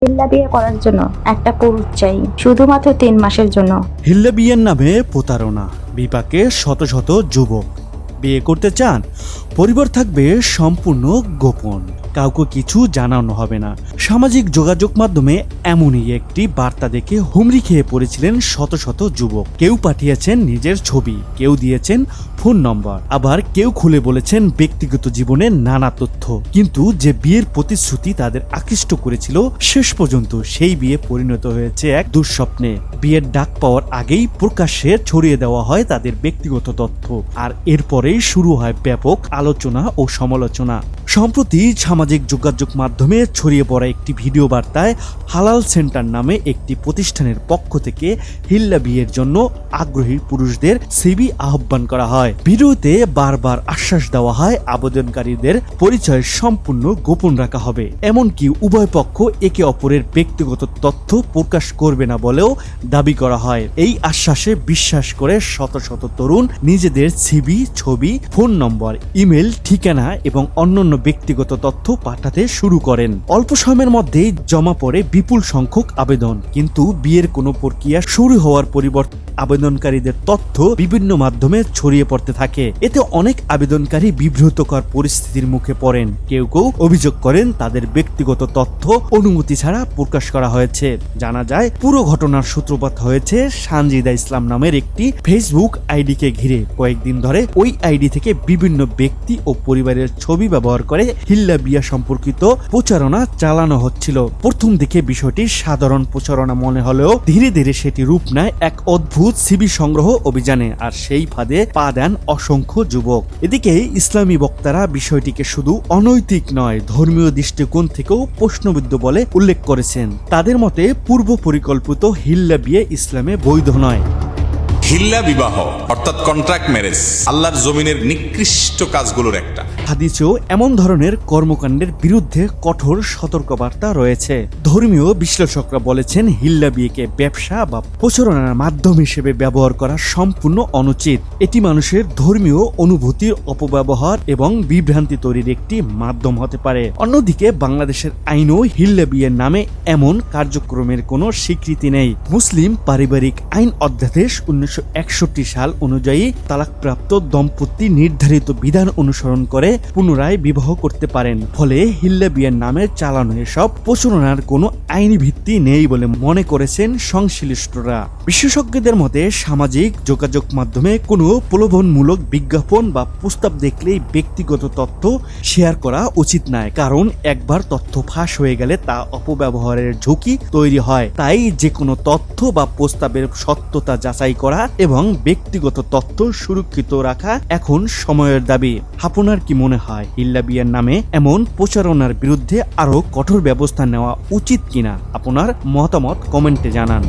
হিল্লা বিয়ে করার জন্য একটা পুরুষ চাই, শুধুমাত্র 3 মাসের জন্য। হিল্লা বিয়ের নামে প্রতারণা, বিপাকে শত শত যুবক বিয়ে করতে চান, পরিবার থাকবে সম্পূর্ণ গোপন, কাউকে কিছু জানানো হবে না। সামাজিক যোগাযোগ মাধ্যমে এমনই একটি বার্তা দেখে হুমড়ি খেয়ে পড়েছিলেন শত শত যুবক। কেউ পাঠিয়েছেন নিজের ছবি, কেউ দিয়েছেন ফোন নম্বর, আবার কেউ খুলে বলেছেন ব্যক্তিগত জীবনের নানা তথ্য। কিন্তু যে বিয়ের প্রতিশ্রুতি তাদের আকৃষ্ট করেছিল, শেষ পর্যন্ত সেই বিয়ে পরিণত হয়েছে এক দুঃস্বপ্নে। বিয়ের ডাক পাওয়ার আগেই প্রকাশ্যে ছড়িয়ে দেওয়া হয় তাদের ব্যক্তিগত তথ্য, আর এরপরেই শুরু হয় ব্যাপক আলোচনা ও সমালোচনা। সম্প্রতি সামাজিক যোগাযোগ মাধ্যমে ছড়িয়ে পড়া একটি ভিডিও বার্তায় হালাল সেন্টার নামে একটি প্রতিষ্ঠানের পক্ষ থেকে হিল্লা বিয়ের জন্য আগ্রহী পুরুষদের সিভি আহ্বান করা হয়। ভিডিওতে বারবার আশ্বাস দেওয়া হয় আবেদনকারীদের পরিচয় সম্পূর্ণ গোপন রাখা হবে, এমনকি উভয় পক্ষ একে অপরের ব্যক্তিগত তথ্য প্রকাশ করবে না বলেও দাবি করা হয়। এই আশ্বাসে বিশ্বাস করে শত শত তরুণ নিজেদের সিভি, ছবি, ফোন নম্বর, ইমেল, ঠিকানা এবং অন্যান্য ব্যক্তিগত তথ্য পাঠাতে শুরু করেন। অল্প সময়ের মধ্যেই জমা পড়ে বিপুল সংখ্যক আবেদন, কিন্তু বিয়ের কোনো প্রক্রিয়া শুরু হওয়ার পরিবর্তে আবেদনকারীদের তথ্য বিভিন্ন মাধ্যমে ছড়িয়ে পড়তে থাকে। এতে অনেক আবেদনকারী বিব্রতকর পরিস্থিতির মুখে পড়েন। কেউ কেউ অভিযোগ করেন তাদের ব্যক্তিগত তথ্য অনুমতি ছাড়া প্রকাশ করা হয়েছে। জানা যায়, পুরো ঘটনার সূত্রপাত হয়েছে সানজিদা ইসলাম নামের একটি ফেসবুক আইডিকে ঘিরে। কয়েকদিন ধরে ওই আইডি থেকে বিভিন্ন ব্যক্তি ও পরিবারের ছবি ব্যবহার করে হিল্লা বিয়া সম্পর্কিত প্রচারণা চালানো হচ্ছিল। প্রথম দিকে বিষয়টি সাধারণ প্রচারণা মনে হলেও ধীরে ধীরে সেটি রূপ নেয় এক অদ্ভুত সিবি সংগ্রহ অভিযানে, আর সেই ফাঁদে পা দেন অসংখ্য যুবক। এদিকে ইসলামী বক্তারা বিষয়টিকে শুধু অনৈতিক নয়, ধর্মীয় দৃষ্টিকোণ থেকেও প্রশ্নবিদ্ধ বলে উল্লেখ করেছেন। তাদের মতে পূর্ব পরিকল্পিত হিল্লা বিয়ে ইসলামে বৈধ নয়। হিল্লা বিবাহ অর্থাৎ কন্ট্রাক্ট ম্যারেজ আল্লাহর জমিনের নিকৃষ্ট কাজগুলোর একটা। হাদিসেও এমন ধরনের কর্মকাণ্ডের বিরুদ্ধে কঠোর সতর্কবার্তা রয়েছে। ধর্মীয় বিশ্লেষকরা বলেছেন, হিল্লা বিয়েকে ব্যবসা বা প্রচারণার মাধ্যম হিসেবে ব্যবহার করা সম্পূর্ণ অনুচিত। এটি মানুষের ধর্মীয় অনুভূতির অপব্যবহার এবং বিভ্রান্তি তৈরির একটি মাধ্যম হতে পারে। অন্যদিকে বাংলাদেশের আইনও হিল্লা বিয়ের নামে এমন কার্যক্রমের কোনো স্বীকৃতি নেই। মুসলিম পারিবারিক আইন অধ্যাদেশ 1961 সাল অনুযায়ী তালাকপ্রাপ্ত দম্পতি নির্ধারিত বিধান অনুসরণ করে পুনরায় বিবাহ করতে পারেন। ফলে হিল্লা বিয়ের নামে চালানো এসব প্রচারণার কোনো আইনি ভিত্তি নেই বলে মনে করেছেন সংশ্লিষ্টরা। বিশেষজ্ঞদের মতে সামাজিক যোগাযোগ মাধ্যমে কোনো প্রলোভনমূলক বিজ্ঞাপন বা প্রস্তাব দেখলেই ব্যক্তিগত তথ্য শেয়ার করা উচিত নয়, কারণ একবার তথ্য ফাঁস হয়ে গেলে তা অপব্যবহারের ঝুঁকি তৈরি হয়। তাই যে কোনো তথ্য বা প্রস্তাবের সত্যতা যাচাই করা এবং ব্যক্তিগত তথ্য সুরক্ষিত রাখা এখন সময়ের দাবি। আপনার কি মনে হয় হিল্লা বিয়ের নামে এমন প্রচারণার বিরুদ্ধে আরো কঠোর ব্যবস্থা নেওয়া উচিত কিনা? আপনার মতামত কমেন্টে জানান।